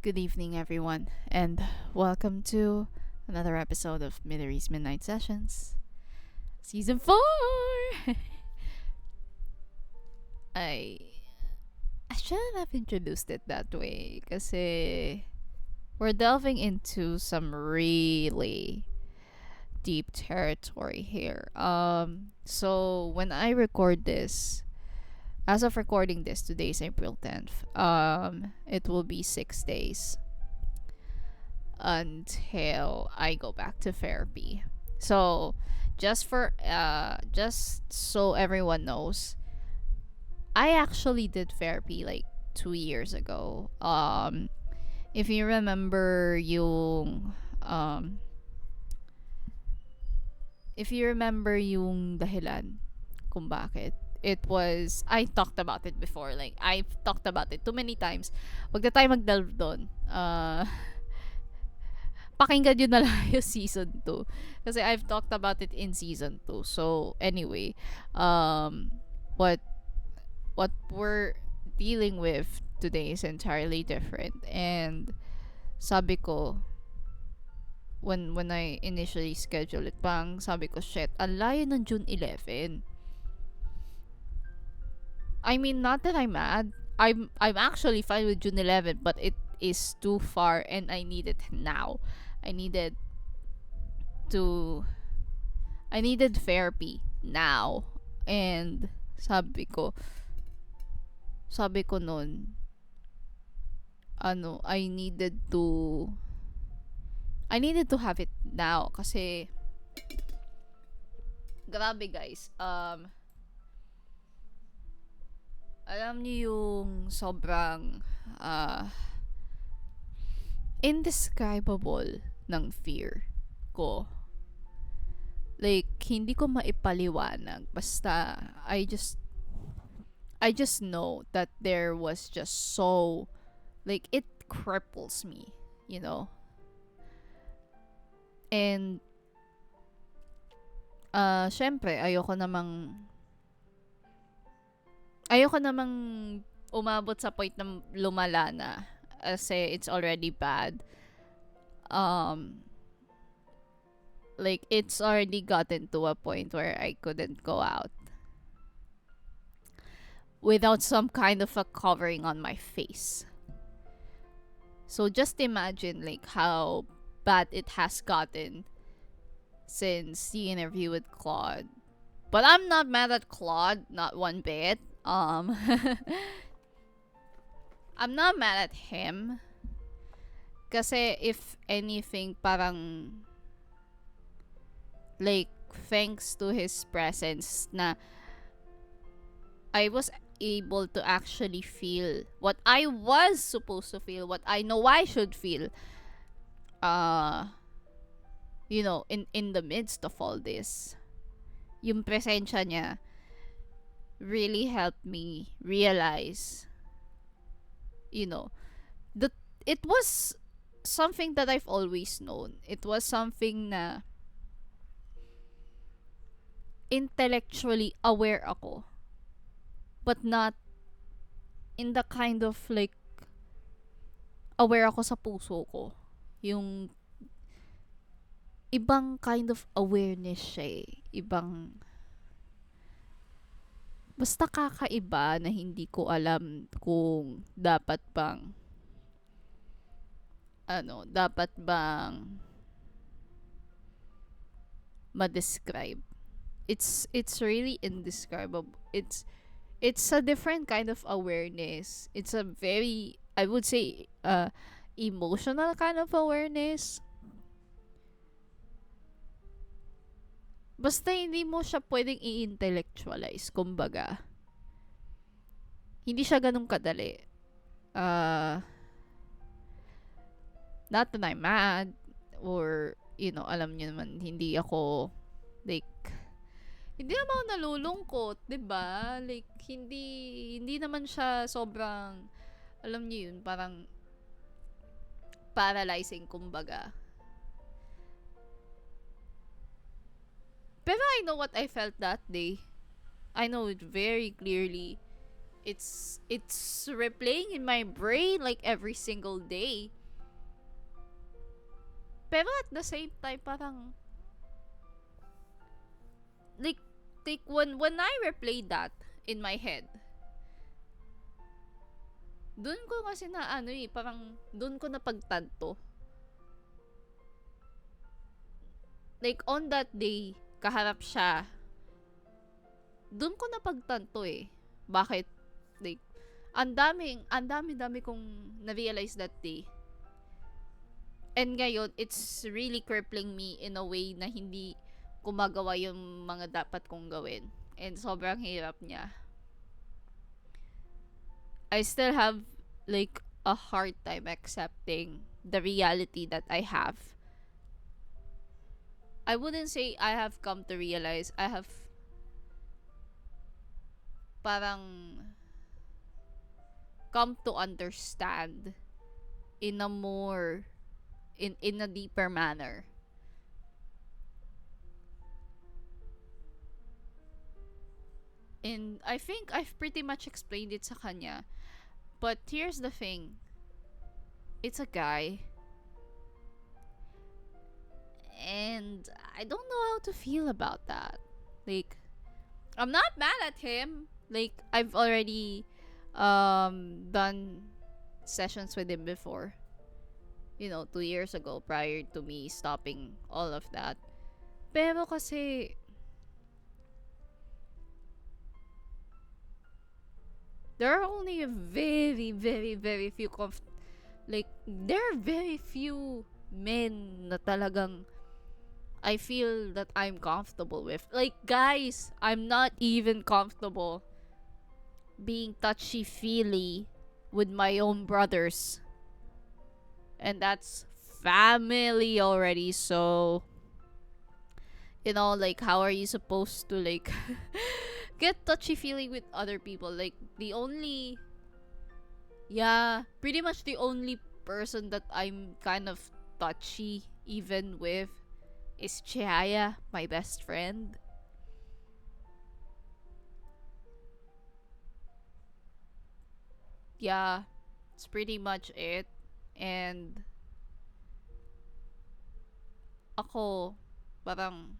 Good evening, everyone, and welcome to another episode of Midori's Midnight Sessions, Season 4! I, I shouldn't have introduced it that way, kasi we're delving into some really deep territory here. So when I record this, as of recording this, today is April 10th. It will be 6 days until I go back to therapy. So, just so everyone knows, I actually did therapy like 2 years ago. If you remember um yung dahilan kung bakit, it was, I talked about it before. Like, I've talked about it too many times. Wag na tayo magdelve doon. Pakinggan nyo na lang yung season 2. Kasi I've talked about it in season 2. So, anyway, um, what what we're dealing with today is entirely different. And sabi ko, when I initially scheduled it, pang sabi ko, shit, ang layo ng June 11. I mean, not that I'm mad. I'm actually fine with June 11, but it is too far and I need it now. I needed to I needed therapy now. And sabi ko noon, I needed to have it now kasi grabe guys. Alam niyo yung sobrang indescribable ng fear ko. Like, hindi ko maipaliwanag. Basta, I just know that there was just so, like, it cripples me, you know? And, syempre, ayoko namang umabot sa point na lumala na. Kasi it's already bad. Like, it's already gotten to a point where I couldn't go out without some kind of a covering on my face. So just imagine like how bad it has gotten since the interview with Claude. But I'm not mad at Claude, not one bit. I'm not mad at him. Kasi if anything, parang like thanks to his presence na I was able to actually feel what I was supposed to feel, what I know I should feel. In the midst of all this. Yung presensya niya really helped me realize, that it was something that I've always known. It was something na intellectually aware ako, but not in the kind of like aware ako sa puso ko. Yung ibang kind of awareness siya eh. Basta kakaiba na hindi ko alam kung dapat bang ma-describe. It's really indescribable. It's a different kind of awareness. It's a very, I would say, emotional kind of awareness. Basta hindi mo siya pwedeng i-intellectualize. Kumbaga, hindi siya ganun kadali. Not that I'm mad, or, alam niyo naman, hindi naman ako nalulungkot, 'di ba? Like, hindi naman siya sobrang, alam niyo yun, parang paralyzing, kumbaga. Pero I know what I felt that day. I know it very clearly. It's replaying in my brain like every single day. Pero at the same time, parang like when I replay that in my head, dun ko kasi na parang dun ko napagtanto. Like on that day, kaharap siya. Dun ko napagtanto eh. Bakit? Like, ang dami kong na-realize that day. And ngayon, it's really crippling me in a way na hindi ko magawa yung mga dapat kong gawin. And sobrang hirap niya. I still have like a hard time accepting the reality that I have. I wouldn't say I have come to realize. I have parang come to understand in a more in a deeper manner. And I think I've pretty much explained it sa kanya. But here's the thing. It's a guy. And I don't know how to feel about that. Like, I'm not mad at him. Like, I've already done sessions with him before. 2 years ago prior to me stopping all of that. Pero kasi there are only a very, very, very few there are very few men na talagang I feel that I'm comfortable with. Like, guys, I'm not even comfortable being touchy-feely with my own brothers. And that's family already, so like, how are you supposed to like get touchy-feely with other people? Like, pretty much the only person that I'm kind of touchy even with is Chihaya, my best friend. Yeah, it's pretty much it. And ako, parang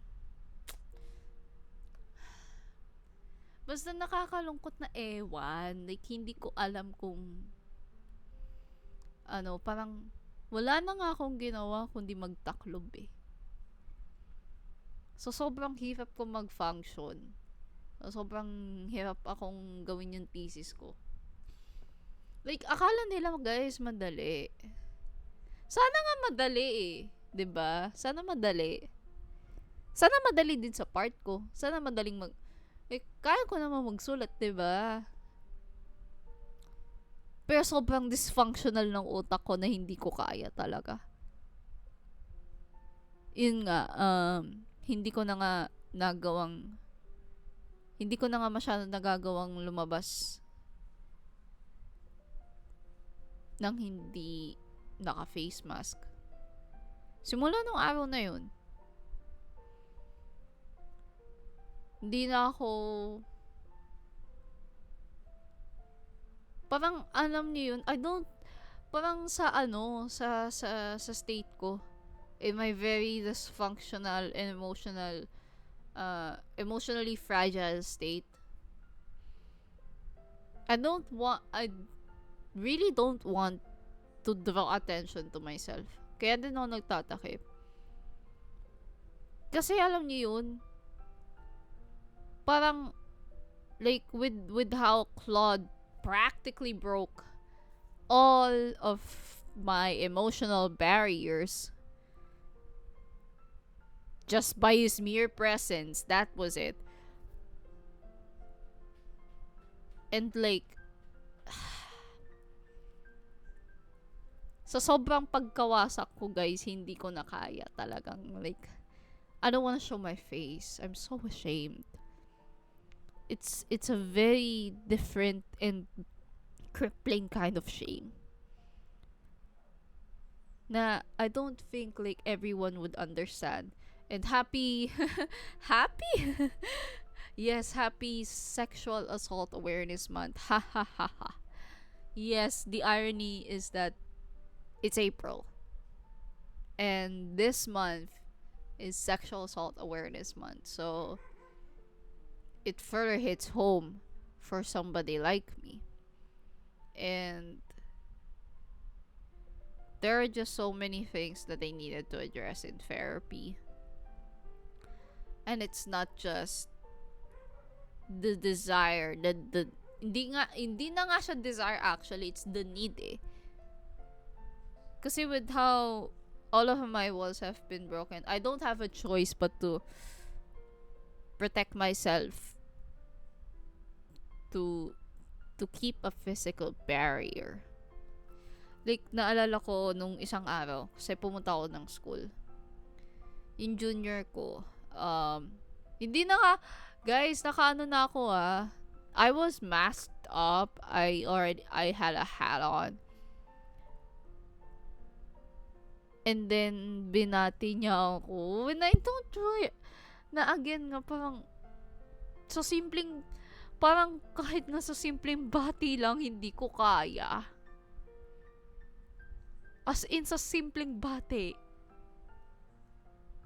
basta nakakalungkot na ewan. Like, hindi ko alam kung parang wala na nga akong ginawa kundi magtaklob eh. So, sobrang hirap ko mag-function. So, sobrang hirap akong gawin yung thesis ko. Like, akala nila guys, madali. Sana nga madali eh. 'Di ba? Sana madali. Sana madali din sa part ko. Sana madaling kaya ko naman magsulat, 'di ba? Pero sobrang dysfunctional ng utak ko na hindi ko kaya talaga. Yun nga, hindi ko na nga masyado nagagawang lumabas nang hindi naka-face mask. Simula nung araw na yun, hindi na ako parang alam niyo yun, parang sa state ko, in my very dysfunctional and emotionally fragile state, I really don't want to draw attention to myself. Kaya din ako nagtatakip. Kasi alam niyo yun, parang like with how Claude practically broke all of my emotional barriers just by his mere presence. That was it. And like, sa sobrang pagkawasak ko guys, hindi ko na kaya talagang like, I don't wanna show my face. I'm so ashamed. It's a very different and crippling kind of shame na I don't think like everyone would understand. And happy Yes, happy Sexual Assault Awareness Month. Ha ha ha ha. Yes, the irony is that it's April. And this month is Sexual Assault Awareness Month. So it further hits home for somebody like me. And there are just so many things that I needed to address in therapy. And it's not just the desire, the hindi na nga siya desire actually, it's the need eh. Kasi with how all of my walls have been broken, I don't have a choice but to protect myself, to keep a physical barrier. Like, naalala ko nung isang araw, kasi pumunta ako ng school. Yung junior ko, hindi na nga, guys, nakaano na ako ah. I was masked up. I had a hat on. And then, binati niya ako. And I don't try. Na again nga, parang, sa simpleng, parang kahit nga sa simpleng bati lang, hindi ko kaya. As in, sa simpleng bati.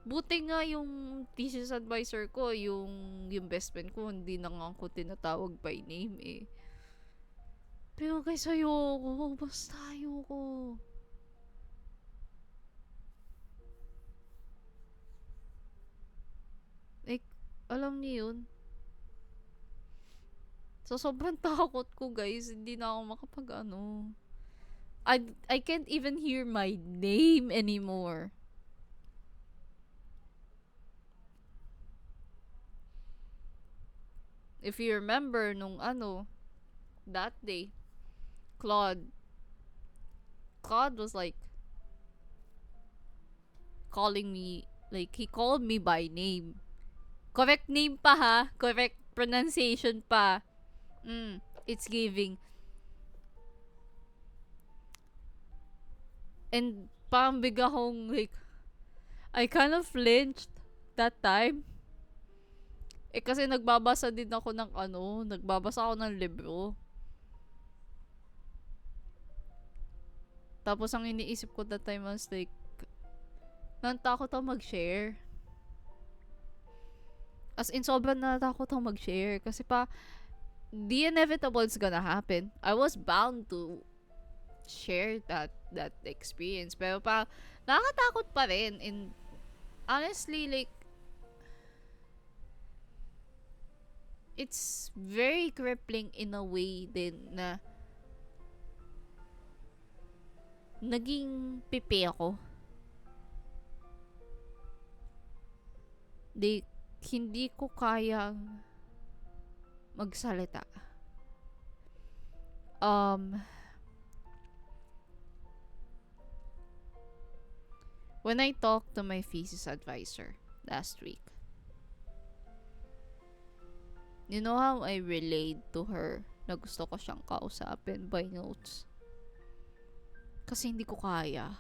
Buti nga yung thesis advisor ko, yung best friend ko, hindi na nga ako tinatawag by name eh. Pero guys, ayoko. Basta ayoko. Like, alam niyo yun? So, sobrang takot ko guys. Hindi na ako makapag-ano. I can't even hear my name anymore. If you remember nung that day, Claude was like calling me, like he called me by name. Correct name pa ha, correct pronunciation pa. It's giving. And parang bigla akong like, I kind of flinched that time. Eh kasi nagbabasa din ako ng nagbabasa ako ng libro. Tapos ang iniisip ko that time was like, natakot ako mag-share. As in, sobrang natakot ako mag-share. Kasi the inevitable is gonna happen. I was bound to share that experience. Pero nakakatakot pa rin. And honestly, like, it's very crippling in a way din na naging pipi ako. Hindi ko kayang magsalita. When I talked to my thesis advisor last week, you know how I relayed to her na gusto ko siyang kausapin by notes? Kasi hindi ko kaya.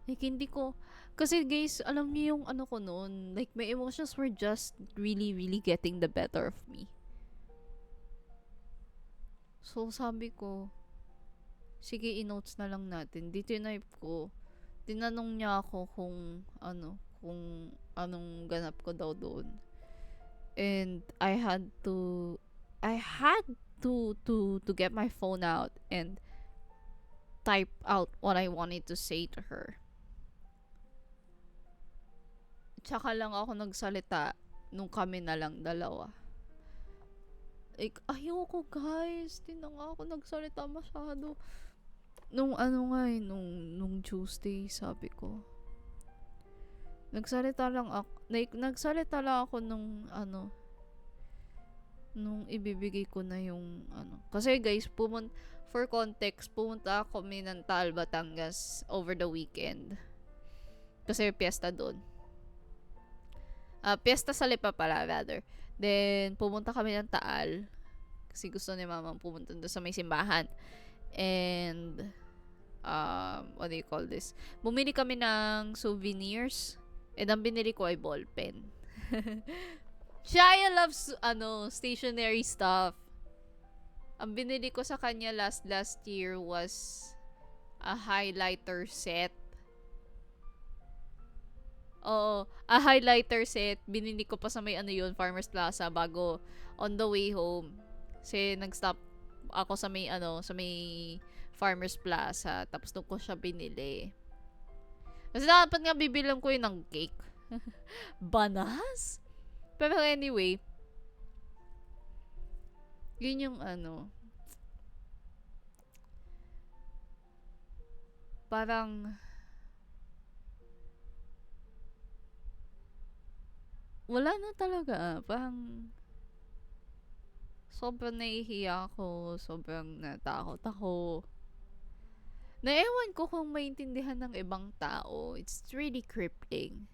Like, hindi ko... Kasi guys, alam niyo yung ko noon. Like, my emotions were just really, really getting the better of me. So, sabi ko, sige, i-notes na lang natin. Di tinype ko. Tinanong niya ako kung anong ganap ko daw doon. And I had to get my phone out and type out what I wanted to say to her. Tsaka lang ako nagsalita nung kami na lang dalawa. Like, ayoko guys. Di na nga ako nagsalita masyado. Nung nung Tuesday, sabi ko. Nagsalita lang ako nung nung ibibigay ko na yung Kasi guys, for context, pumunta ako ng Batangas over the weekend. Kasi piyesta doon. Piyesta sa Lipa pala, rather. Then, pumunta kami ng Taal. Kasi gusto ni mama pumunta doon sa may simbahan. And, what do you call this? Bumili kami ng souvenirs. And ang binili ko ay ballpen. Shia loves, stationary stuff. Ang binili ko sa kanya last year was a highlighter set. Oo, a highlighter set. Binili ko pa sa may Farmers Plaza bago on the way home. Kasi nag-stop ako sa may Farmers Plaza. Tapos doon ko siya binili. Kasi dapat nga bibilang ko yun ng cake. Banas? Pero anyway, yun yung parang wala na talaga. Parang sobrang nahihiya ako. Sobrang natakot ako. Naewan ko kung maintindihan ng ibang tao. It's really crippling.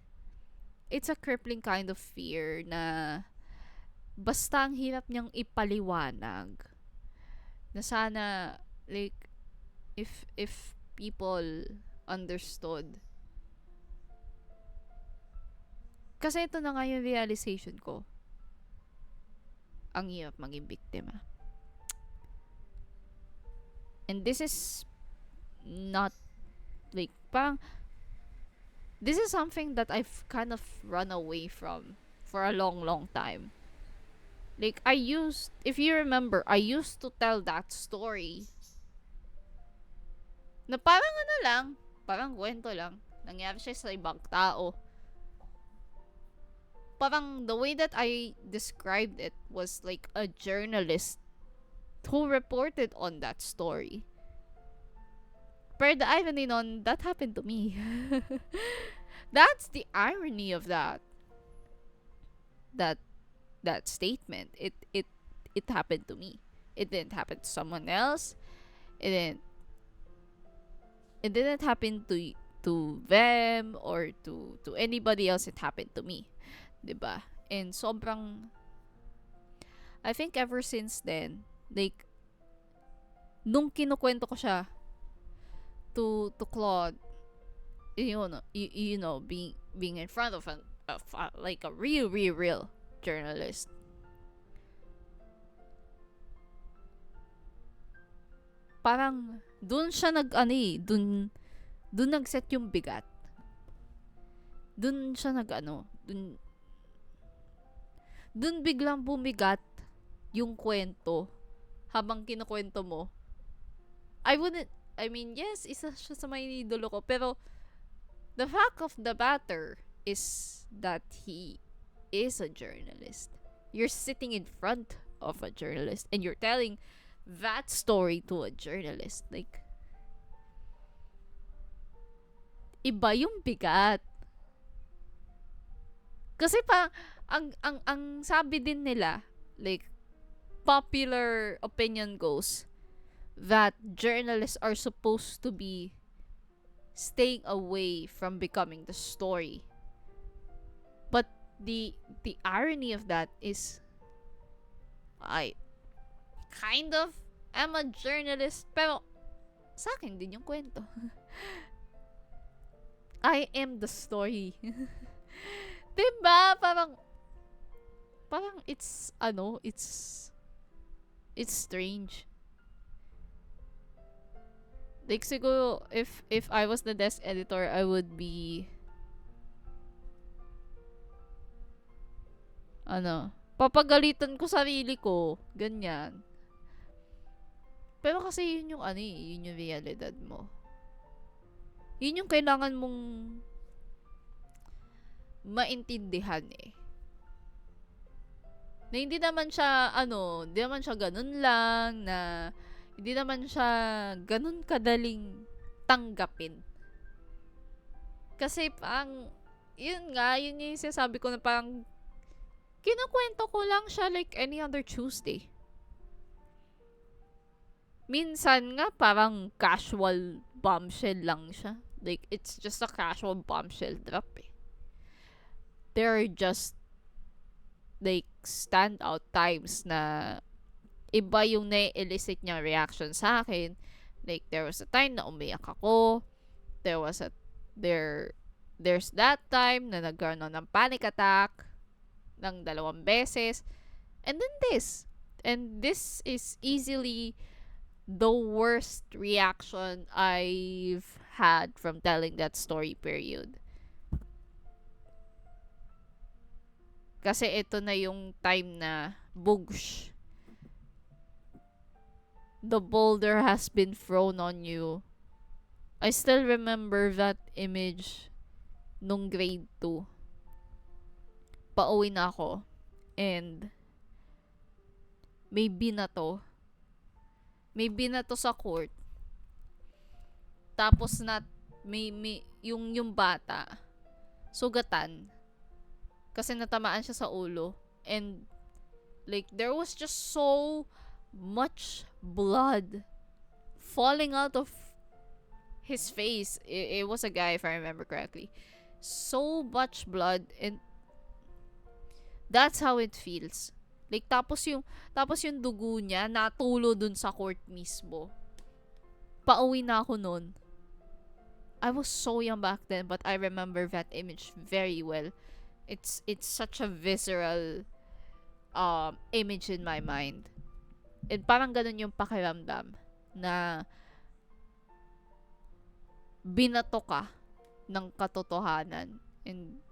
It's a crippling kind of fear na basta ang hirap niyang ipaliwanag. Na sana, like, if people understood. Kasi ito na nga yung realization ko. Ang hirap maging biktima. And this is not, like, parang, this is something that I've kind of run away from for a long time. Like, if you remember, I used to tell that story na parang kwento lang. Nangyari siya sa ibang tao. Parang the way that I described it was like a journalist who reported on that story. But the irony nun, that happened to me. That's the irony of that statement. It happened to me. It didn't happen to someone else. It didn't happen to them or to anybody else. It happened to me. 'Di ba? And sobrang, I think ever since then, like, nung kinukwento ko siya to Claude, being in front of like a real journalist, parang dun siya dun nagset yung bigat. Dun siya dun biglang bumigat yung kwento habang kinukwento mo. Yes, isa siya sa may idolo ko, pero the fact of the matter is that he is a journalist. You're sitting in front of a journalist and you're telling that story to a journalist. Like, iba yung bigat. Kasi ang sabi din nila, like, popular opinion goes that journalists are supposed to be staying away from becoming the story. But the irony of that is, I kind of am a journalist, pero sa akin din yung kwento. I am the story. Diba? Parang it's strange. Like, siguro, if I was the desk editor, I would be, papagalitan ko sarili ko. Ganyan. Pero kasi yun yung realidad mo. Yun yung kailangan mong maintindihan eh. Na hindi naman siya ganun lang, na hindi naman siya ganun kadaling tanggapin. Kasi yun yung sinasabi ko, na parang kinukwento ko lang siya like any other Tuesday. Minsan nga parang casual bombshell lang siya. Like, it's just a casual bombshell drop eh. There are just like standout times na iba yung na-elicit niyang reaction sa akin. Like, there was a time na umiyak ako. There's that time na nagkaroon ng panic attack. ng 2 beses. And then this. And this is easily the worst reaction I've had from telling that story, period. Kasi ito na yung time na bugsh. The boulder has been thrown on you. I still remember that image nung grade 2. Pauwi na ako. And may binato. May binato sa court. Tapos may yung bata sugatan kasi natamaan siya sa ulo, and like there was just so much blood falling out of his face. It was a guy, if I remember correctly. So much blood, and that's how it feels. Like tapos yung dugo niya natulo dun sa court mismo. Pauwi na ako nun. I was so young back then, but I remember that image very well. It's such a visceral image in my mind. And parang ganun yung pakiramdam na binato ka ng katotohanan, and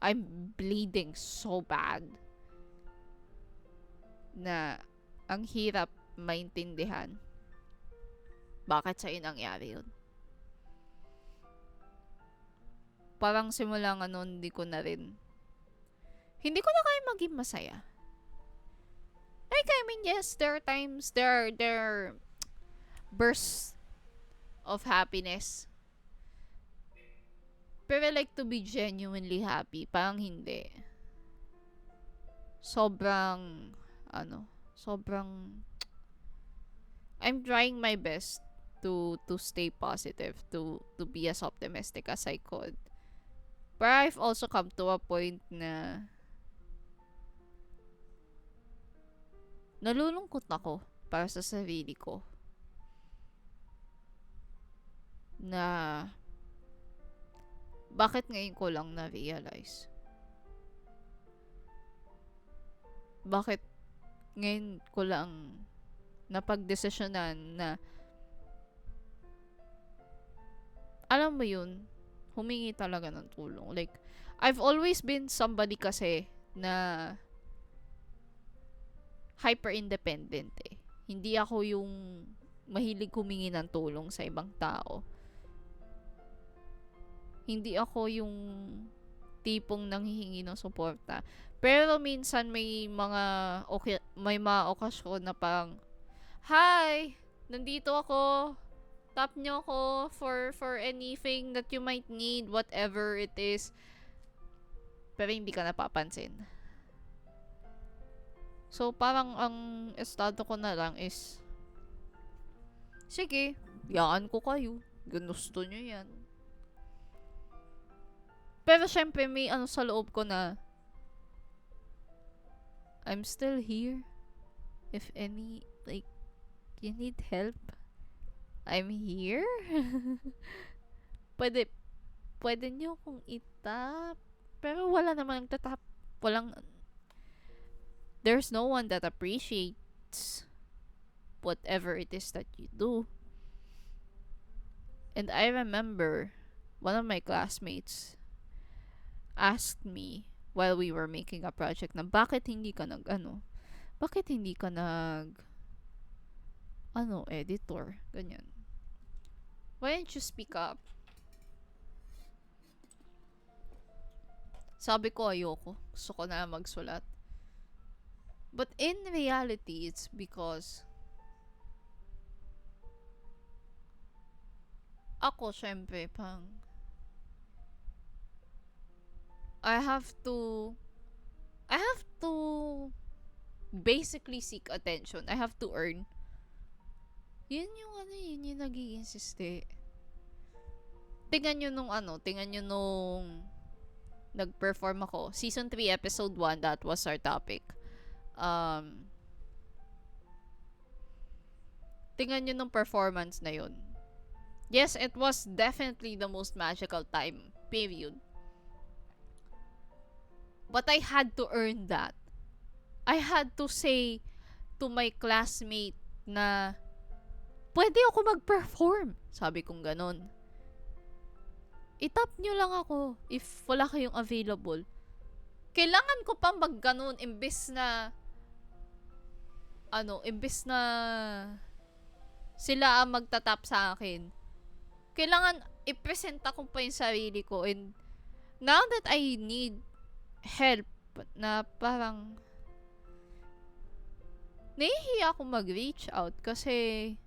I'm bleeding so bad na ang hirap maintindihan bakit sa'yo nangyari yun. Parang simula nga noon, hindi ko na kaya maging masaya. Like, I mean, yes, there are times, there are bursts of happiness. Pero like to be genuinely happy, parang hindi. Sobrang I'm trying my best to stay positive, to be as optimistic as I could. But I've also come to a point na nalulungkot ako para sa sarili ko. Na bakit ngayon ko lang na-realize? Bakit ngayon ko lang napagdesisyonan na alam mo yun, humingi talaga ng tulong. Like, I've always been somebody kasi na hyper-independent eh. Hindi ako yung mahilig humingi ng tulong sa ibang tao. Hindi ako yung tipong nanghihingi ng suporta. Pero minsan may mga okasyon na parang, hi, nandito ako. Tap nyo ako for anything that you might need, whatever it is. Pero hindi ka napapansin. So, parang ang estado ko na lang is, sige, yaan ko kayo. Gusto nyo yan. Pero syempre, may sa loob ko na, I'm still here. If any, like, you need help, I'm here. Pwede nyo kong itap. Pero wala namang tatap. There's no one that appreciates whatever it is that you do. And I remember one of my classmates asked me while we were making a project na bakit hindi ka editor, ganyan. Why don't you speak up? Sabi ko ayoko. Gusto ko na magsulat. But in reality, it's because ako, syempre, I have to basically seek attention. I have to earn. Yun yung nag-i-insiste. Tingnan nyo nung nag-perform ako. Season 3, episode 1, that was our topic. Tingnan nyo nung performance na yun. Yes, it was definitely the most magical time, period. But I had to earn that. I had to say to my classmate na pwede ako mag-perform. Sabi kong ganon. I-tap nyo lang ako if wala kayong available. Kailangan ko pa mag-ganon imbes na sila ang magtatap sa akin. Kailangan i-presenta ko pa yung sarili ko, and now that I need help na parang nahihiya ako mag-reach out kasi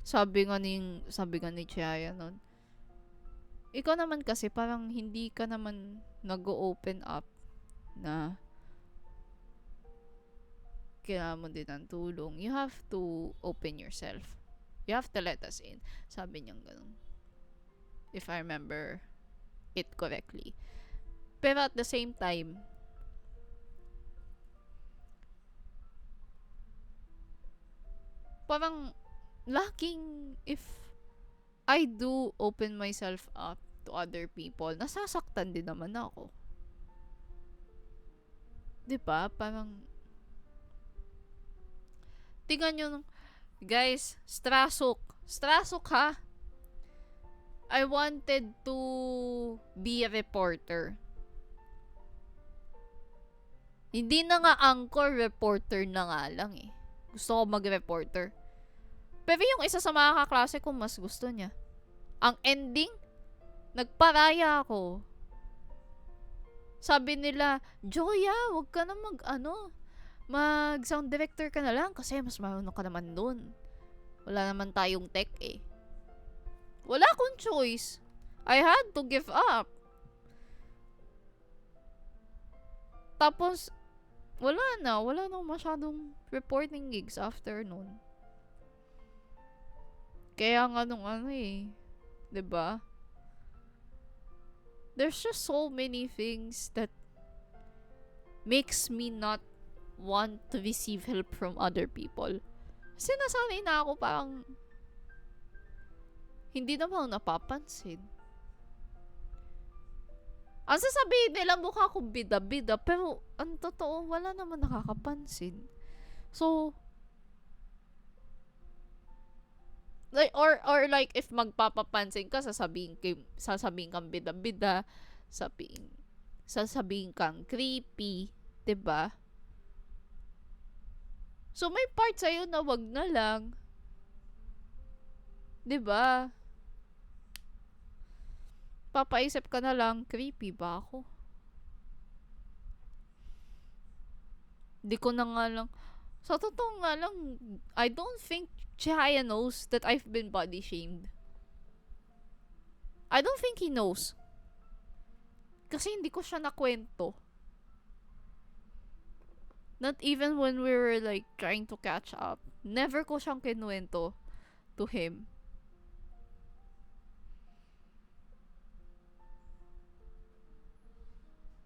sabi nga ni Chaya nun, ikaw naman kasi parang hindi ka naman nag-open up na kailangan mo din ng tulong. You have to open yourself. You have to let us in. Sabi niyang ganun. If I remember it correctly. Pero at the same time, parang laging if I do open myself up to other people, nasasaktan din naman ako. 'Di ba? Parang tingnan nyo, guys, Strasok ha. I wanted to be a reporter. Hindi na nga anchor, reporter na nga lang eh. Gusto ko mag-reporter. Pero yung isa sa mga kaklase ko, mas gusto niya. Ang ending, nagparaya ako. Sabi nila, Joya, wag ka na mag-sound director ka na lang kasi mas marunong ka naman dun. Wala naman tayong tech eh. Wala akong choice. I had to give up. Tapos, wala na masyadong reporting gigs after nun. Kaya nga diba? There's just so many things that makes me not want to receive help from other people. Kasi nasanay na ako parang hindi naman napapansin. Ang sasabihin nila mukha akong bida-bida, pero ang totoo, wala naman nakakapansin. So, like, or like if magpapapansin ka, sasabihin kang bida-bida, sasabihin kang creepy, 'di ba? So may part sa'yo na wag na lang, 'di ba? Papaisip ka na lang, creepy ba ako? Di ko na nga lang, sa totoo nga lang, I don't think Chihaya knows that I've been body shamed. I don't think he knows. Kasi hindi ko siya nakwento. Not even when we were like trying to catch up. Never ko siyang kinuwento to him.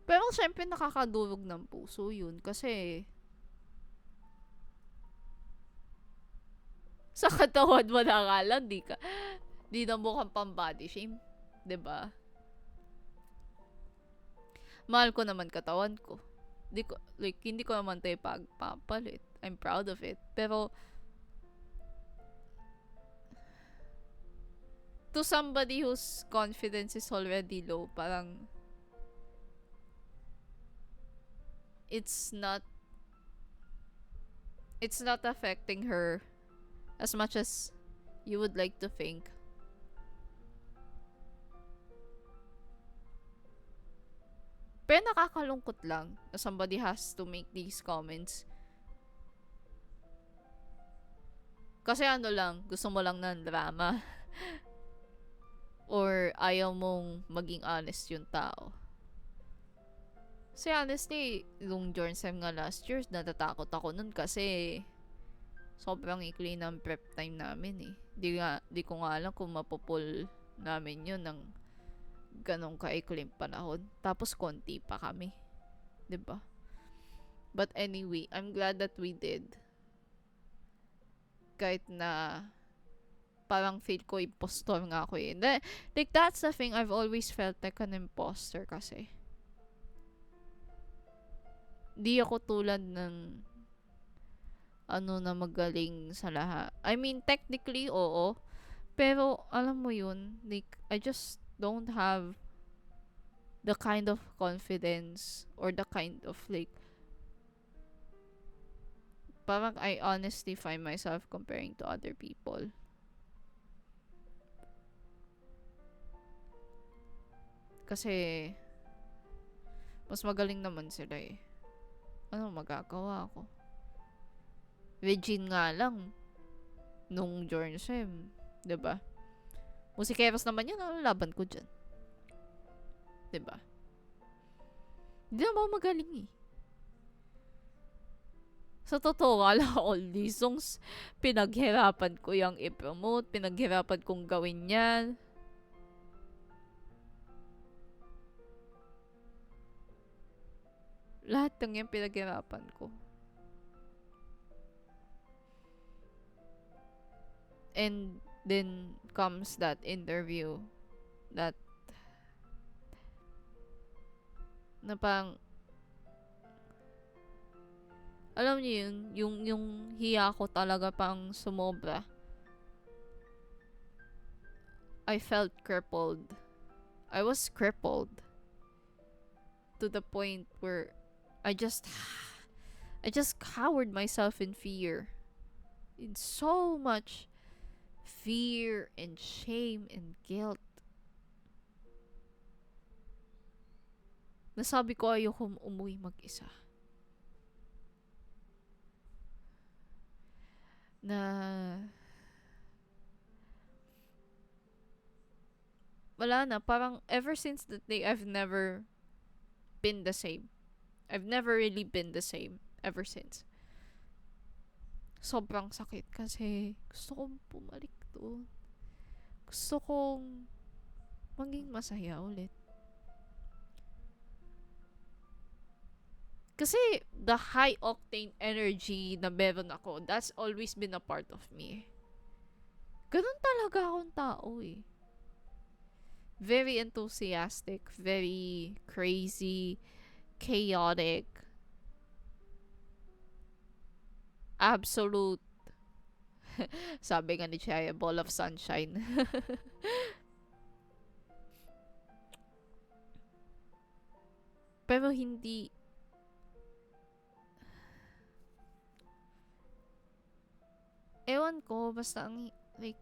Pero syempre nakakadurog ng puso yun kasi sa katawan mo na nga lang, di na mukhang pang body shame. 'Di ba? Mahal ko naman katawan ko. Hindi ko naman tayo pagpapalit. I'm proud of it. Pero, to somebody whose confidence is already low, parang, it's not affecting her as much as you would like to think. Pero nakakalungkot lang na somebody has to make these comments. Kasi gusto mo lang ng drama. Or ayaw mong maging honest yung tao. Kasi honestly, nung join sem nga last year, natatakot ako nun kasi sobrang ikli ng prep time namin eh. Di ko nga alam kung mapupul namin yun ng ganong kaikling panahon. Tapos konti pa kami. 'Di ba? But anyway, I'm glad that we did. Kahit na parang feel ko impostor nga ako eh. Like, that's the thing, I've always felt like an imposter kasi. Di ako tulad ng na magaling sa lahat. I mean, technically, oo. Pero, alam mo yun, like, I just don't have the kind of confidence or the kind of, like, parang I honestly find myself comparing to other people. Kasi, mas magaling naman sila eh. Ano magagawa ko? Regine nga lang, nung Journalism, 'di ba? Musikeros naman yun, ano laban ko dyan? 'Di ba? Hindi naman ako magaling eh. Sa totoo, all these songs, pinaghirapan ko yung i-promote, pinaghirapan kong gawin yan. Lahat ng yan pinaghirapan ko. And then comes that interview that na parang alam niyo yun, yung hiya ko talaga pang sumobra. I felt crippled. I was crippled to the point where I just cowered myself in fear. In so much fear and shame and guilt. Nasabi ko ayoko umuwi mag-isa. Na wala na, parang ever since that day I've never been the same. I've never really been the same ever since. Sobrang sakit kasi gusto kong bumalik doon. Gusto kong maging masaya ulit. Kasi the high octane energy na meron ako, that's always been a part of me. Ganun talaga akong tao eh. Very enthusiastic, very crazy, chaotic, absolute. Sabi nga ni Chaya, ball of sunshine. Pero hindi ewan ko, basta ang like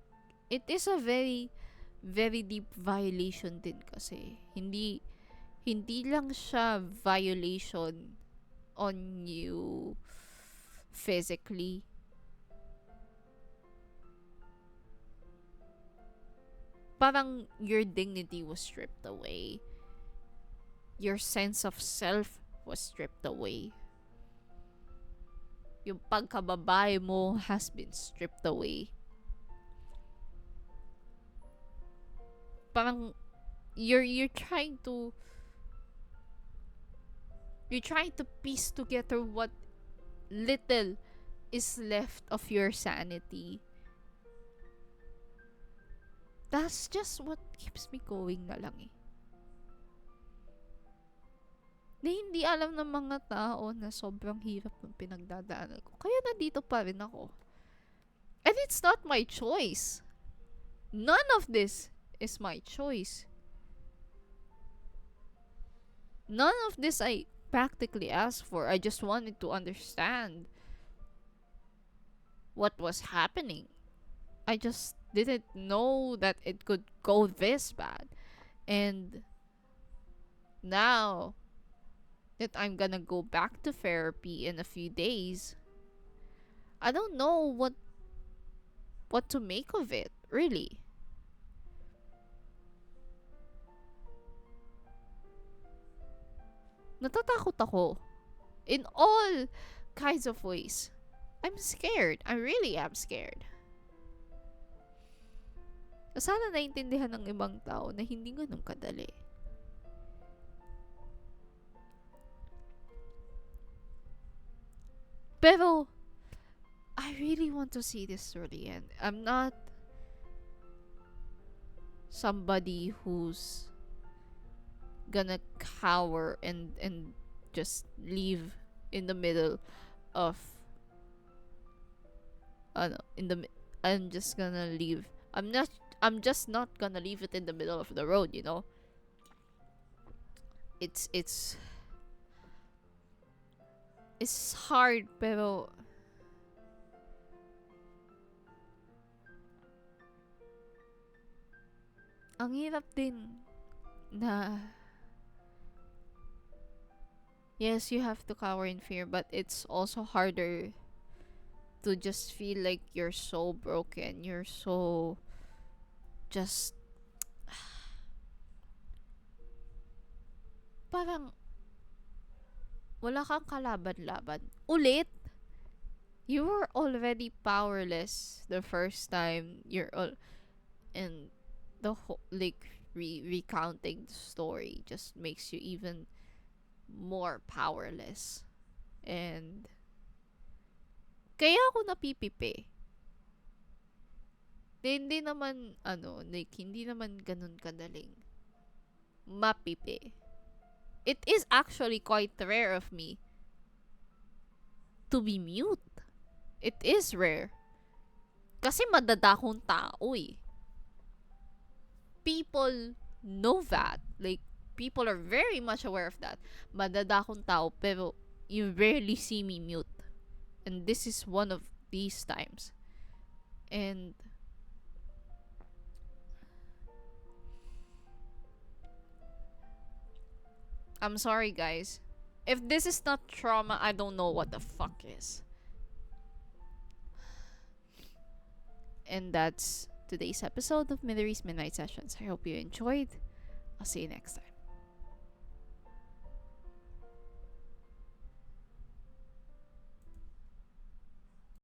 it is a very very deep violation din kasi. Hindi lang siya violation on you physically. Parang your dignity was stripped away. Your sense of self was stripped away. Yung pagkababae mo has been stripped away. Parang you're trying to piece together what little is left of your sanity. That's just what keeps me going na lang eh. Na hindi alam ng mga tao na sobrang hirap ng pinagdadaanan ko. Kaya nandito pa rin ako. And it's not my choice. None of this is my choice. None of this I practically asked for. I just wanted to understand what was happening. I just didn't know that it could go this bad. And now that I'm gonna go back to therapy in a few days, I don't know what to make of it, really. Natatakot ako. In all kinds of ways. I'm scared. I really am scared. Sana naintindihan ng ibang tao na hindi ganun kadali. Pero, I really want to see this through the end. I'm not somebody who's gonna cower and just leave in the middle of in the I'm just gonna leave. I'm just not gonna leave it in the middle of the road, you know? It's it's hard pero ang hirap din na yes, you have to cower in fear, but it's also harder to just feel like you're so broken. You're so just parang wala kang kalaban-laban. Ulit, you were already powerless the first time and the whole like recounting the story just makes you even more powerless. And kaya ako napipipi. Hindi naman like hindi naman ganun kadaling mapipi. It is actually quite rare of me to be mute. It is rare. Kasi madadakong tao eh. People know that. Like, people are very much aware of that. Madadakong tao, pero you rarely see me mute. And this is one of these times. And I'm sorry, guys. If this is not trauma, I don't know what the fuck is. And that's today's episode of Midori's Midnight Sessions. I hope you enjoyed. I'll see you next time.